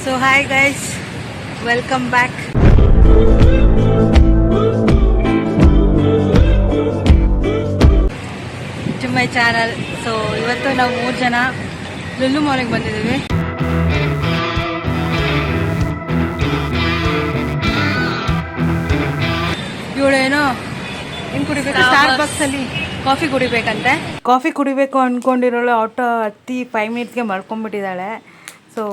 So hi guys, welcome back to my channel. So ಇವತ್ತು ನಾವು 3 ಜನ ಲುಲ್ಲು ಮಾಲ್ಗೆ ಬಂದಿದ್ದೀವಿ. ಇವಳೇನೋ ಏನು ಕುಡಿಬೇಕು, ಸ್ಟಾರ್ಬಕ್ಸ್ ಅಲ್ಲಿ ಕಾಫಿ ಕುಡಿಬೇಕಂತೆ. ಕಾಫಿ ಕುಡಿಬೇಕು ಅಂದ್ಕೊಂಡಿರೋಳು ಆಟೋ ಹತ್ತಿ 5 ಮಿನಿಟ್ಸ್ಗೆ ಮಲ್ಕೊಂಡ್ಬಿಟ್ಟಿದ್ದಾಳೆ. ಸೊ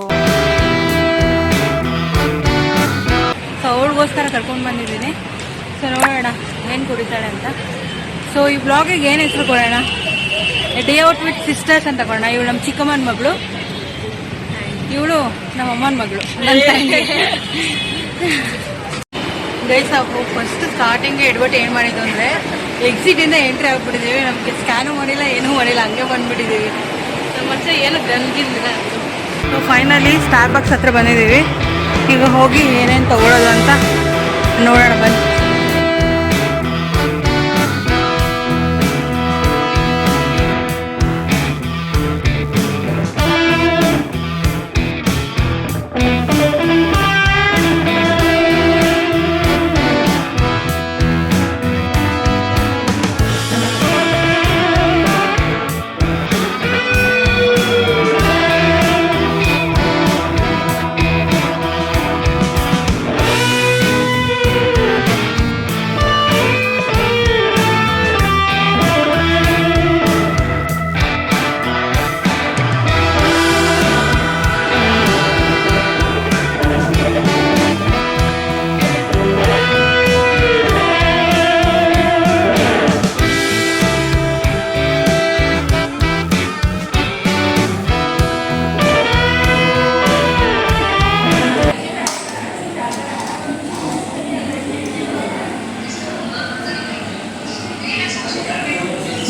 ಅವಳಿಗೋಸ್ಕರ ಕರ್ಕೊಂಡು ಬಂದಿದ್ದೀನಿ. ಸೊ ನೋಡೋಣ ಏನು ಕುಡಿತಾಳೆ ಅಂತ. ಸೊ ಈ ಬ್ಲಾಗಿಗೆ ಏನು ಹೆಸರು ಕೊಡೋಣ, ಡೇ ಔಟ್ ವಿತ್ ಸಿಸ್ಟರ್ಸ್ ಅಂತ ಕೊಡೋಣ. ಇವಳು ನಮ್ಮ ಚಿಕ್ಕಮ್ಮನ ಮಗಳು, ಇವಳು ನಮ್ಮ ಅಮ್ಮನ ಮಗಳು. ಗೈಸ್ ನಾವು ಫಸ್ಟ್ ಸ್ಟಾರ್ಟಿಂಗ್ಗೆ ಎಡ್ಬಿಟ್ಟು ಏನು ಮಾಡಿದ್ದು ಅಂದರೆ ಎಕ್ಸಿಟಿಂದ ಎಂಟ್ರಿ ಆಗ್ಬಿಟ್ಟಿದ್ದೀವಿ. ನಮಗೆ ಸ್ಕ್ಯಾನು ಮಾಡಿಲ್ಲ, ಏನೂ ಮಾಡಿಲ್ಲ, ಹಂಗೆ ಬಂದುಬಿಟ್ಟಿದ್ದೀವಿ. ಮತ್ತೆ ಏನು ಗನ್ಗಿಲ್ಲ. ಸೊ ಫೈನಲಿ ಸ್ಟಾರ್ಬಕ್ಸ್ ಹತ್ರ ಬಂದಿದ್ದೀವಿ. ಈಗ ಹೋಗಿ ಏನೇನು ತಗೊಳ್ಳೋದು ಅಂತ ನೋಡೋಣ ಬನ್ನಿ.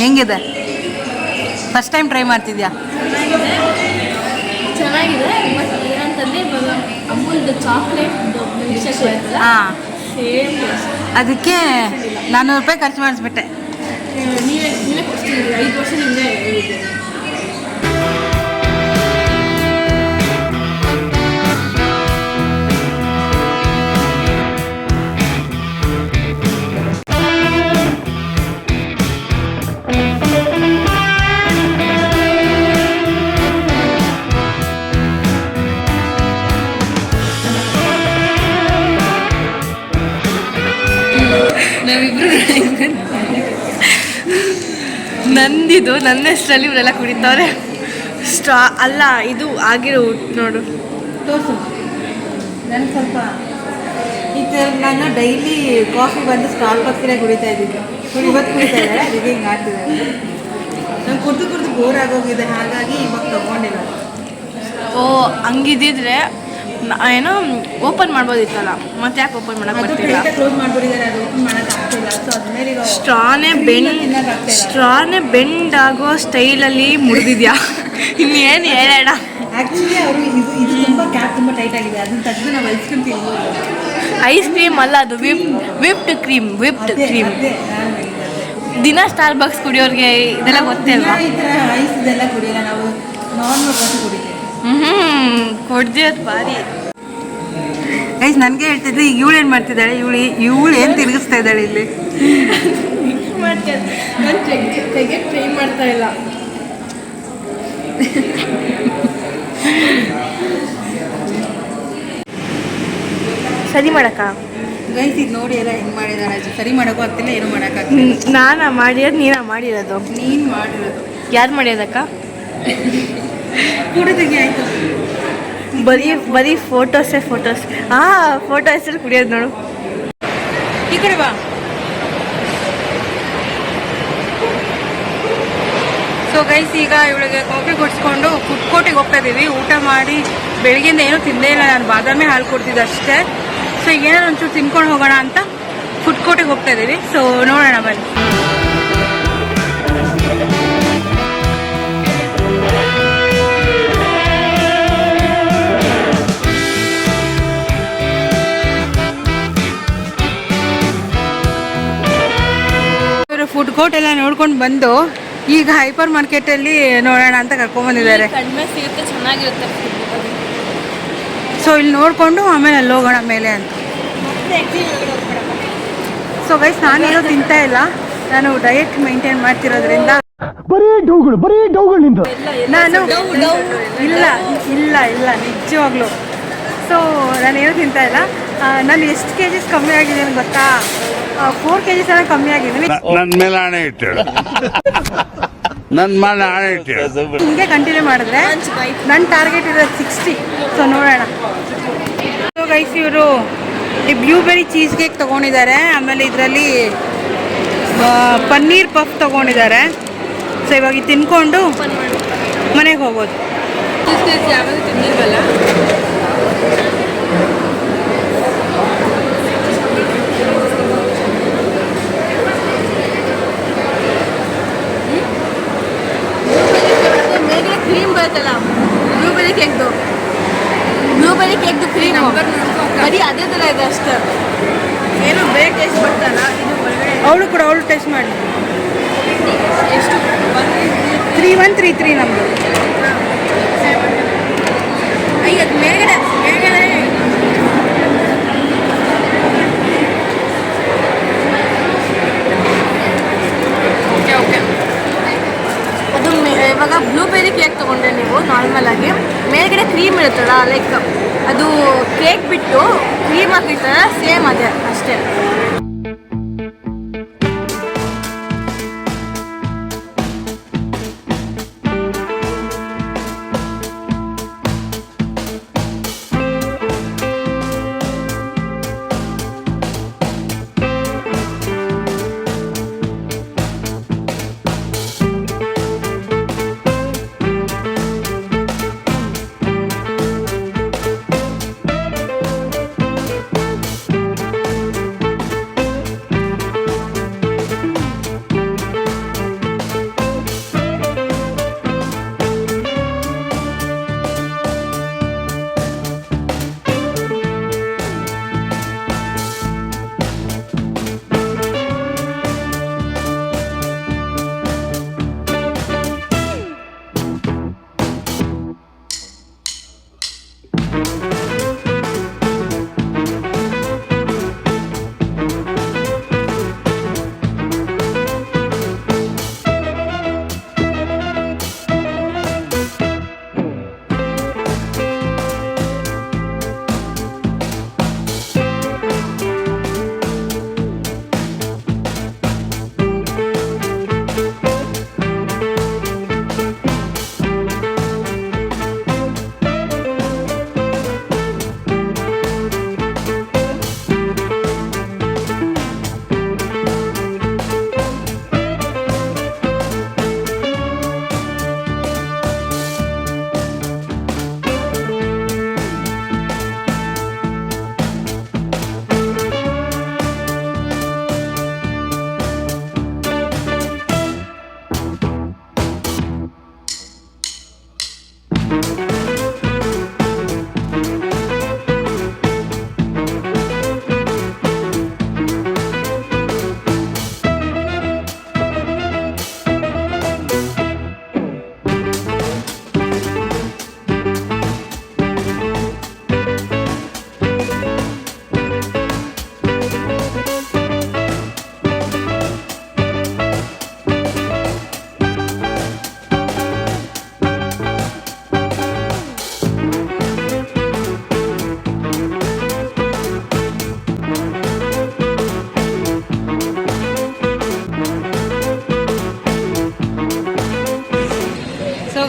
ಹೆಂಗಿದೆ? ಫಸ್ಟ್ ಟೈಮ್ ಟ್ರೈ ಮಾಡ್ತಿದ್ಯಾ? ಚೆನ್ನಾಗಿದೆ. ಬಟ್ ಏನಂತಂದರೆ ಇವಾಗ ಅಮೂಲ್ದು ಚಾಕ್ಲೇಟ್ ಹಾಂ, ಅದಕ್ಕೆ 400 ರೂಪಾಯಿ ಖರ್ಚು ಮಾಡಿಸ್ಬಿಟ್ಟೆ. ನೀವೇ ಕೊಡ್ತೀನಿ, 5 ವರ್ಷದಿಂದ ಹೇಳಿದ್ದೆ. ನಂದಿದು ನನ್ನ ಹೆಸರಲ್ಲಿ ಇವರೆಲ್ಲ ಕುಡಿತವ್ರೆ. ಅಲ್ಲ, ಇದು ಆಗಿರೋ ನೋಡು, ತೋರಿಸು ನನಗೆ ಸ್ವಲ್ಪ. ಈ ಥರ ನಾನು ಡೈಲಿ ಕಾಫಿ ಬಂದು ಸ್ಟಾರ್ಬಕ್ಸಲ್ಲೇ ಕುಡಿತಾ ಇದ್ದಿದ್ದು. ಇವತ್ತು ಕುಡಿತಾ ಇದ್ದಾರೆ, ಅದಕ್ಕೆ ಹಿಂಗೆ ಆಗ್ತಿದ್ದಾರೆ. ನಂಗೆ ಕುಡಿದು ಬೋರ್ ಆಗೋಗಿದೆ, ಹಾಗಾಗಿ ಇವಾಗ ತಗೊಂಡಿಲ್ಲ. ಓ ಹಂಗಿದ್ದಿದ್ರೆ ಏನೋ ಓಪನ್ ಮಾಡ್ಬೋದಿತ್ತಲ್ಲ, ಮತ್ತೆ ಯಾಕೆ ಓಪನ್ ಮಾಡಕ್ಕೆ ಬರ್ತಿಲ್ಲ? ಕ್ಲೋಸ್ ಮಾಡ್ಬಿಟ್ಟಿದ್ದಾರೆ, ಅದು ಓಪನ್ ಮಾಡೋಕ್ಕೆ ಆಗ್ತಿಲ್ಲ. ಸೊ ಅದ್ಮೇಲೆ ಸ್ಟ್ರಾನೇ ಬೆಂಡ್ ಆಗೋ ಸ್ಟೈಲಲ್ಲಿ ಮುರಿದಿದ್ಯಾ? ಇನ್ನೇನು ಹೇಳೋಣ. ಆ್ಯಕ್ಚುಲಿ ಅವರು ಇದು ತುಂಬ ಕ್ಯಾಪ್ ತುಂಬ ಟೈಟ್ ಆಗಿದೆ, ಅದನ್ನ ತೆಗೆದು ನಾವು ಐಸ್ ಕ್ರೀಮ್ ತಿನ್ಬೋದು. ಐಸ್ ಕ್ರೀಮ್ ಅಲ್ಲ, ಅದು ವಿಪ್ಡ್ ಕ್ರೀಮ್. ದಿನ ಸ್ಟಾರ್ಬಕ್ಸ್ ಕುಡಿಯೋರಿಗೆ ಇದೆಲ್ಲ ಗೊತ್ತೇ ಅಲ್ವಾ? ಈ ಥರ ಐಸ್ ಇದೆಲ್ಲ ಕುಡಿಯೋಲ್ಲ, ನಾವು ನಾರ್ಮಲ್ ಕಾಫಿ ಕುಡಿತೀವಿ. ಕೊಡ್ದಿರೋದು ಭಾರಿ. ಗೈಸ್ ನನಗೆ ಹೇಳ್ತಿದ್ದೆ, ಈಗ ಇವಳು ಏನು ಮಾಡ್ತಿದ್ದಾಳೆ, ಇವಳು ಏನು ತಿರುಗಿಸ್ತಾ ಇದ್ದಾಳೆ ಇಲ್ಲಿ? ನಾನು ತೆಗೆ ಟ್ರೈ ಮಾಡ್ತಾ ಇಲ್ಲ. ಸರಿ ಮಾಡಕ್ಕ ಗೈಸ್ ಈಗ ನೋಡಿ ಎಲ್ಲ ಹೆಂಗೆ ಮಾಡಿದಾರೆ. ಸರಿ ಮಾಡೋಕ್ಕೂ ಆಗ್ತಿಲ್ಲ, ಏನು ಮಾಡೋಕ್ಕಾಗ್ತಿಲ್ಲ. ನಾನಾ ಮಾಡಿರೋದು, ನೀನಾ ಮಾಡಿರೋದು? ನೀನು ಮಾಡಿರೋದು. ಯಾರು ಮಾಡಿರೋದಕ್ಕ? ಕುಡಿದಾಗೆ ಆಯಿತು. ಬರೀ ಫೋಟೋಸ್. ಫೋಟೋ ಹೆಸರು ಕುಡಿಯೋದು ನೋಡು. ಈ ಕಡೆ ಬಾ. ಸೊ ಗೈಸ್ ಈಗ ಇವಳಿಗೆ ಕಾಫಿ ಕುಡಿಸ್ಕೊಂಡು ಫುಡ್ ಕೋರ್ಟಿಗೆ ಹೋಗ್ತಾ ಇದ್ದೀವಿ. ಊಟ ಮಾಡಿ ಬೆಳಗ್ಗೆಯಿಂದ ಏನೂ ತಿಂದೇ ಇಲ್ಲ ನಾನು, ಬಾದಾಮಿ ಹಾಲು ಕೊಡ್ತಿದ್ದೆ ಅಷ್ಟೇ. ಸೊ ಈಗ ಏನಾದ್ರು ಒಂಚೂರು ತಿನ್ಕೊಂಡು ಹೋಗೋಣ ಅಂತ ಫುಡ್ ಕೋರ್ಟಿಗೆ ಹೋಗ್ತಾ ಇದ್ದೀವಿ. ಸೊ ನೋಡೋಣ ಬನ್ನಿ. ಫುಡ್ ಕೋರ್ಟ್ ಎಲ್ಲ ನೋಡ್ಕೊಂಡು ಬಂದು ಈಗ ಹೈಪರ್ ಮಾರ್ಕೆಟಲ್ಲಿ ನೋಡೋಣ ಅಂತ ಕರ್ಕೊಂಡ್ಬಂದಿದ್ದಾರೆ. ಕಡಿಮೆ ಸಿಗುತ್ತೆ, ಚೆನ್ನಾಗಿರುತ್ತೆ. ಸೊ ಇಲ್ಲಿ ನೋಡಿಕೊಂಡು ಆಮೇಲೆ ಅಲ್ಲಿ ಹೋಗೋಣ ಮೇಲೆ ಅಂತ. ಸೊ ಗೈಸ್ ನಾನೇನೋ ತಿಂತಾ ಇಲ್ಲ, ನಾನು ಡಯಟ್ ಮೇಂಟೈನ್ ಮಾಡ್ತಿರೋದ್ರಿಂದ ಬರೀ ಡೌಗಳಿಂದ ನಾನು ಇಲ್ಲ ಇಲ್ಲ ಇಲ್ಲ ನಿಜವಾಗ್ಲು. ಸೊ ನಾನೇನು ತಿಂತಾ ಇಲ್ಲ. ನಾನು ಎಷ್ಟು KGs ಕಮ್ಮಿ ಆಗಿದ್ದೀನಿ ಗೊತ್ತಾ? 4 kgs ಎಲ್ಲ ಕಮ್ಮಿ ಆಗಿದ್ದೀನಿ. ನನ್ನ ಮೇಲೆ ಆಣೆ ಇಟ್ಟೇಳು, ನನ್ನ ಮೇಲೆ ಆಣೆ ಇಟ್ಟೇಳು. ಹಿಂಗೆ ಕಂಟಿನ್ಯೂ ಮಾಡಿದ್ರೆ ನನ್ನ ಟಾರ್ಗೆಟ್ ಇರೋದು 60. ಸೊ ನೋಡೋಣ. ಸೊ ಗೈಸ್ ಇವರು ಈ ಬ್ಲೂಬೆರಿ ಚೀಸ್ ಕೇಕ್ ತೊಗೊಂಡಿದ್ದಾರೆ, ಆಮೇಲೆ ಇದರಲ್ಲಿ ಪನ್ನೀರ್ ಪಫ್ ತೊಗೊಂಡಿದ್ದಾರೆ. ಸೊ ಇವಾಗ ಇದು ತಿನ್ಕೊಂಡು ಮನೆಗೆ ಹೋಗೋದು. ಚೀಸ್ ಕೇಕ್ ಯಾವಾಗ ತಿಂದಿಲ್ವಲ್ಲ. ಮೇಲ್ಗಡೆ ಕ್ರೀಮ್ ಬರುತ್ತಲ್ಲ ಬ್ಲೂಬೆರಿ ಕೇಕ್ದು ಕ್ರೀಮ್ ಬರೀ ಅದೇ ಥರ ಇದೆ ಅಷ್ಟೇ, ಏನು ಬೇರೆ ಟೇಸ್ಟ್ ಬರ್ತಲ್ಲ. ಇದು ಒಳಗಡೆ ಅವಳು ಟೇಸ್ಟ್ ಮಾಡಿ. ಎಷ್ಟು 3133 ನಮ್ಮದು. ಅದು ಮೇಲ್ಗಡೆ ಓಕೆ. ಅದು ಇವಾಗ ಬ್ಲೂಬೆರಿ ಕೇಕ್ ತೊಗೊಂಡ್ರೆ ನೀವು ನಾರ್ಮಲ್ ಆಗಿ ಮೇಲ್ಗಡೆ ಕ್ರೀಮ್ ಇರುತ್ತಲ್ಲ, ಲೈಕ್ ಅದು ಕೇಕ್ ಬಿಟ್ಟು ಕ್ರೀಮ್ ಹಾಕಿರ್ತಾರೆ, ಸೇಮ್ ಅದೇ ಅಷ್ಟೇ.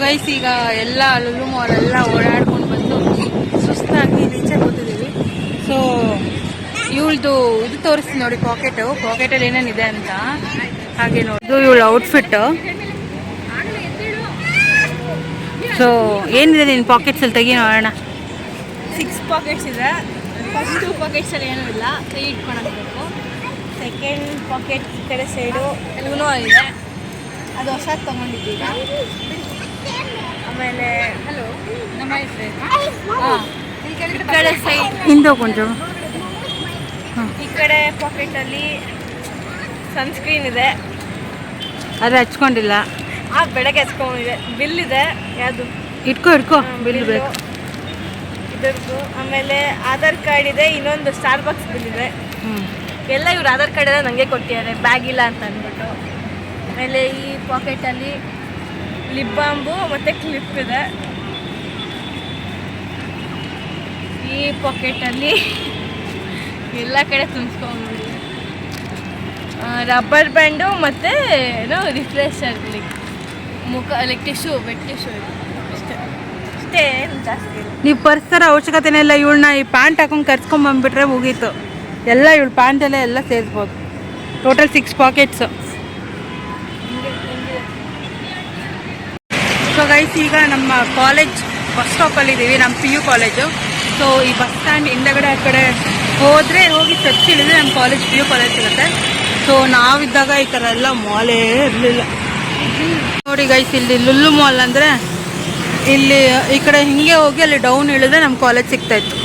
ಗೈಸ್ ಈಗ ಎಲ್ಲ ಲುಲು ಮಾಲ್ ಎಲ್ಲ ಓಡಾಡ್ಕೊಂಡು ಬಂದು ಸುಸ್ತಾಗಿ ರೀಚ್ ಕೂತಿದ್ದೀವಿ. ಸೊ ಇವಳ್ದು ಇದು ತೋರಿಸ್ತೀನಿ ನೋಡಿ, ಪಾಕೆಟಲ್ಲಿ ಏನೇನಿದೆ ಅಂತ. ಹಾಗೆ ನೋಡಿ ಇದು ಇವಳು ಔಟ್ಫಿಟ್. ಸೊ ಏನಿದೆ ನಿನ್ನ ಪಾಕೆಟ್ಸಲ್ಲಿ ತೆಗಿ ನೋಡೋಣ. 6 ಪಾಕೆಟ್ಸ್ ಇದೆ. ಫಸ್ಟ್ 2 ಪಾಕೆಟ್ಸಲ್ಲಿ ಏನೂ ಇಲ್ಲ, ಕೈ ಇಟ್ಕೊಳಬೇಕು. ಸೆಕೆಂಡ್ ಪಾಕೆಟ್ ಈ ಕಡೆ ಸೈಡು ಯೂನೋ ಇದೆ, ಅದು ಹೊಸದು ತೊಗೊಂಡಿದ್ದೀಗ. ಆಮೇಲೆ ಹಲೋ ನಮ್ಮ ಈ ಕಡೆ ಸೈಡ್ ಹಿಂದೆ ಕೊಂಚ ಈ ಕಡೆ ಪಾಕೆಟಲ್ಲಿ ಸನ್ಸ್ಕ್ರೀನ್ ಇದೆ, ಅದು ಹಚ್ಕೊಂಡಿಲ್ಲ. ಬೆಳಗ್ಗೆ ಹಚ್ಕೊಂಡಿದೆ. ಬಿಲ್ ಇದೆ, ಯಾವುದು ಇಟ್ಕೋ ಬಿಲ್ ಬೇಕು. ಇದ್ರದ್ದು. ಆಮೇಲೆ ಆಧಾರ್ ಕಾರ್ಡ್ ಇದೆ, ಇನ್ನೊಂದು ಸ್ಟಾರ್ ಬಾಕ್ಸ್ ಬಿಲ್ ಇದೆ. ಎಲ್ಲ ಇವ್ರು ಆಧಾರ್ ಕಾರ್ಡ್ ಎಲ್ಲ ನನಗೆ ಕೊಟ್ಟಿದ್ದಾರೆ, ಬ್ಯಾಗ್ ಇಲ್ಲ ಅಂತ ಅಂದ್ಬಿಟ್ಟು. ಆಮೇಲೆ ಈ ಪಾಕೆಟಲ್ಲಿ ಲಿಪ್ ಬಾಂಬು ಮತ್ತು ಕ್ಲಿಪ್ ಇದೆ. ಈ ಪಾಕೆಟಲ್ಲಿ ಎಲ್ಲ ಕಡೆ ತುಂಬಿಸ್ಕೊಂಡು ರಬ್ಬರ್ ಬ್ಯಾಂಡು ಮತ್ತು ಏನೋ refresher like tissue, wet tissue ಇದೆ ಅಷ್ಟೇ. ಅಷ್ಟೇ, ಜಾಸ್ತಿ ಇಲ್ಲ. ನೀವು ಪರ್ಸರ ಅವಶ್ಯಕತೆನೇ ಇಲ್ಲ. ಇವಳನ್ನ ಈ ಪ್ಯಾಂಟ್ ಹಾಕೊಂಡು ಕರ್ಸ್ಕೊಂಬಂದ್ಬಿಟ್ರೆ ಮುಗೀತು. ಎಲ್ಲ ಇವಳು ಪ್ಯಾಂಟೆಲ್ಲ ಎಲ್ಲ ಸೇರಿಸ್ಬೋದು. Total 6 packets. ಸೊ ಗೈಸ್, ಈಗ ನಮ್ಮ ಕಾಲೇಜ್ ಬಸ್ ಸ್ಟಾಪಲ್ಲಿದ್ದೀವಿ, ನಮ್ಮ PU ಕಾಲೇಜು. ಸೊ ಈ ಬಸ್ ಸ್ಟ್ಯಾಂಡ್ ಹಿಂದಗಡೆ ಆ ಕಡೆ ಹೋಗಿ ಸ್ಟೆಪ್ಸ್ ಇಳಿದ್ರೆ ನಮ್ಮ ಕಾಲೇಜ್ PU ಕಾಲೇಜ್ ಸಿಗುತ್ತೆ. ಸೊ ನಾವಿದ್ದಾಗ ಈ ಥರ ಎಲ್ಲ ಮಾಲೇ ಇರಲಿಲ್ಲ ನೋಡಿ ಗೈಸ್. ಇಲ್ಲಿ ಲುಲ್ಲು ಮಾಲ್ ಅಂದರೆ ಇಲ್ಲಿ ಈ ಕಡೆ ಹಿಂಗೆ ಹೋಗಿ ಅಲ್ಲಿ ಡೌನ್ ಇಳಿದ್ರೆ ನಮ್ಮ ಕಾಲೇಜ್ ಸಿಗ್ತಾಯಿತ್ತು.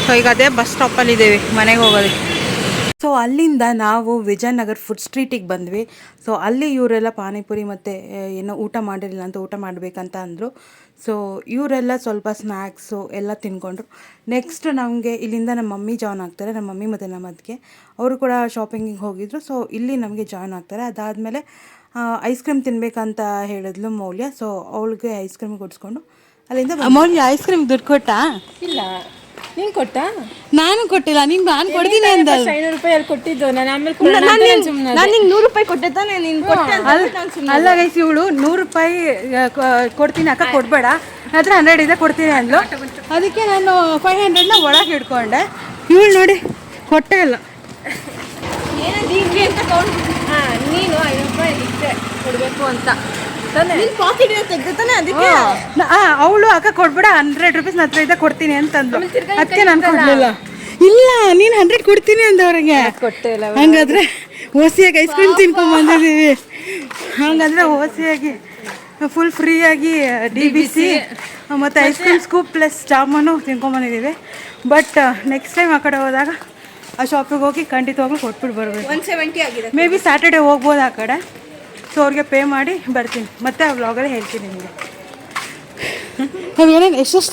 ಸೊ ಈಗ ಅದೇ ಬಸ್ ಸ್ಟಾಪಲ್ಲಿದ್ದೀವಿ ಮನೆಗೆ ಹೋಗೋದಕ್ಕೆ. ಸೊ ಅಲ್ಲಿಂದ ನಾವು ವಿಜಯನಗರ್ ಫುಡ್ ಸ್ಟ್ರೀಟಿಗೆ ಬಂದ್ವಿ. ಸೊ ಅಲ್ಲಿ ಇವರೆಲ್ಲ ಪಾನಿಪುರಿ ಮತ್ತು ಏನೋ ಊಟ ಮಾಡಿರಲಿಲ್ಲ ಅಂತ ಊಟ ಮಾಡಬೇಕಂತ ಅಂದರು. ಸೊ ಇವರೆಲ್ಲ ಸ್ವಲ್ಪ ಸ್ನ್ಯಾಕ್ಸು ಎಲ್ಲ ತಿನ್ಕೊಂಡ್ರು. ನೆಕ್ಸ್ಟ್ ನಮಗೆ ಇಲ್ಲಿಂದ ನಮ್ಮ ಮಮ್ಮಿ ಜಾಯ್ನ್ ಆಗ್ತಾರೆ. ನಮ್ಮ ಮಮ್ಮಿ ಮತ್ತು ನಮ್ಮ ಅತ್ತಿಗೆ ಅವರು ಕೂಡ ಶಾಪಿಂಗಿಗೆ ಹೋಗಿದ್ರು. ಸೊ ಇಲ್ಲಿ ನಮಗೆ ಜಾಯ್ನ್ ಆಗ್ತಾರೆ. ಅದಾದಮೇಲೆ ಐಸ್ ಕ್ರೀಮ್ ತಿನ್ನಬೇಕಂತ ಹೇಳಿದ್ಲು ಮೌಲ್ಯ. ಸೊ ಅವಳಿಗೆ ಐಸ್ ಕ್ರೀಮ್ ಕೊಡಿಸ್ಕೊಂಡು ಅಲ್ಲಿಂದ ಮೌಲ್ಯ ಐಸ್ ಕ್ರೀಮ್ ದುಡ್ಡು ಕೊಟ್ಟಾ? ಇಲ್ಲ, ನೀನು ಕೊಟ್ಟಾ? ನಾನು ಕೊಟ್ಟಿಲ್ಲ. ನಾನು ಕೊಡ್ತೀನಿ ಅಂತ 500 ರೂಪಾಯಿ ಅಲ್ಲಿ ಕೊಟ್ಟಿದ್ದು. ನಾನು ಆಮೇಲೆ ನಾನು ನಿಂಗೆ 100 ರೂಪಾಯಿ ಕೊಟ್ಟೆ ತಾನೆ, ನೀನು ಕೊಟ್ಟೆ ಅಲ್ಲ ಗೈಸ್, ಇವಳು 100 ರೂಪಾಯಿ ಕೊಡ್ತೀನಿ ಅಕ್ಕ, ಕೊಡಬೇಡ ಹತ್ರ 100 ಇದೆ ಕೊಡ್ತೀನಿ ಅಂದ್ಲು. ಅದಕ್ಕೆ ನಾನು 500ನ ಒಳಗೆ ಇಟ್ಕೊಂಡೆ. ಇವಳು ನೋಡಿ ಕೊಟ್ಟೆ ಇಲ್ಲ. ಏನಂತ ಕೌಂಟ್? ನೀನು 500 ರೂಪಾಯಿ ಇಷ್ಟೇ ಕೊಡಬೇಕು ಅಂತ ನೀನು ಪಾಕೆಟ್ ತೆಗ್ದು ತಾನೆ, ಅದಕ್ಕೆ ಅವಳು ಅಕ್ಕ ಕೊಡ್ಬೇಡ 100 ರೂಪೀಸ್ ನನ್ನ ಹತ್ರ ಇದೆ ಕೊಡ್ತೀನಿ ಅಂತಂದ್ಲು. ಅದಕ್ಕೆ ನಾನು ಕೊಡಲಿಲ್ಲ. ಇಲ್ಲ, ನೀನು 100 ಕೊಡ್ತೀನಿ ಅಂದವ್ರಿಗೆ ಕೊಟ್ಟೆ ಇಲ್ಲ. ಹಂಗಾದ್ರೆ ಓಸಿಯಾಗಿ ಐಸ್ ಕ್ರೀಮ್ ತಿನ್ಕೊಂಡು ಬಂದಿದ್ದೀವಿ. ಹಂಗಂದ್ರೆ ಓಸಿಯಾಗಿ ಫುಲ್ ಫ್ರೀಯಾಗಿ DBC ಮತ್ತು ice cream scoop plus jamun ತಿನ್ಕೊಂಬಂದಿದ್ದೀವಿ. ಬಟ್ ನೆಕ್ಸ್ಟ್ ಟೈಮ್ ಆ ಕಡೆ ಹೋದಾಗ ಆ ಶಾಪಿಗೆ ಹೋಗಿ ಖಂಡಿತವಾಗ್ಲೂ ಕೊಟ್ಬಿಟ್ಟು ಬರಬೇಕು. 170 ಆಗಿದೆ. ಮೇ ಬಿ ಸ್ಯಾಟರ್ಡೇ ಹೋಗ್ಬೋದು ಆ ಕಡೆ. ಸೊ ಅವ್ರಿಗೆ ಪೇ ಮಾಡಿ ಬರ್ತೀನಿ. ಮತ್ತೆ ಆ ವ್ಲಾಗಲ್ಲಿ ಹೇಳ್ತೀನಿ ನಿಮಗೆ. ನಾವು ಏನೇನು ಎಷ್ಟು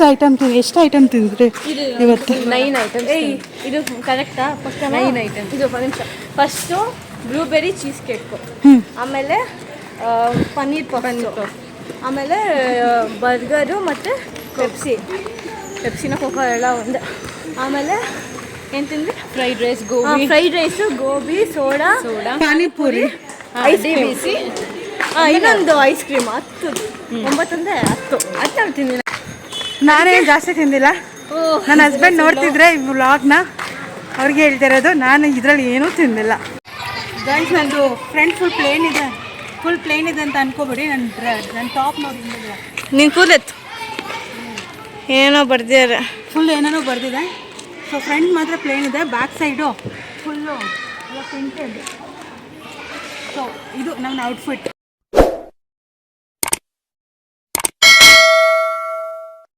ಐಟಮ್ ತಿಂದ್ರಿ ಇವತ್ತು? 9 ಐಟಮ್ಸ್. ಇದು ಕರೆಕ್ಟಾ? First 9 items. ಇದು ನಿಮಿಷ. ಫಸ್ಟು ಬ್ಲೂಬೆರಿ ಚೀಸ್ ಕೇಕು, ಆಮೇಲೆ ಪನ್ನೀರ್ ಪಫ್ಸು, ಆಮೇಲೆ ಬರ್ಗರು ಮತ್ತು ಪೆಪ್ಸಿನ ಕೋಕೋ ಎಲ್ಲ ಒಂದೇ. ಆಮೇಲೆ ಏನು ತಿಂದ್ರಿ? Fried rice, gobi, soda, panipuri, ice DBC, ಇನ್ನೊಂದು ಐಸ್ ಕ್ರೀಮ್ 10. 9 ಅಂದರೆ 10. ನಾನು ತಿಂದಿಲ್ಲ. ನಾನೇನು ಜಾಸ್ತಿ ತಿಂದಿಲ್ಲ. ನನ್ನ ಹಸ್ಬೆಂಡ್ ನೋಡ್ತಿದ್ರೆ ಈ ವ್ಲಾಗ್ನ, ಅವ್ರಿಗೆ ಹೇಳ್ತಿರೋದು. ನಾನು ಇದರಲ್ಲಿ ಏನೂ ತಿಂದಿಲ್ಲ ಗೈಸ್. ನಂದು ಫ್ರಂಟ್ ಫುಲ್ ಪ್ಲೇನ್ ಇದೆ ಅಂತ ಅನ್ಕೋಬೇಡಿ. ನನ್ನ ಟಾಪ್ ನೋಡಿ, ನೀನು ಕೂದಲೆತ್ತು ಏನೋ ಬರ್ದಿದ್ದಾರೆ, ಫುಲ್ ಏನೇನೋ ಬರ್ದಿದೆ. ಸೊ ಫ್ರಂಟ್ ಮಾತ್ರ ಪ್ಲೇನ್ ಇದೆ, ಬ್ಯಾಕ್ ಸೈಡು ಫುಲ್ಲು ಎಲ್ಲ ಪ್ರಿಂಟೆಡ್. ಸೊ ಇದು ನನ್ನ ಔಟ್ಫಿಟ್.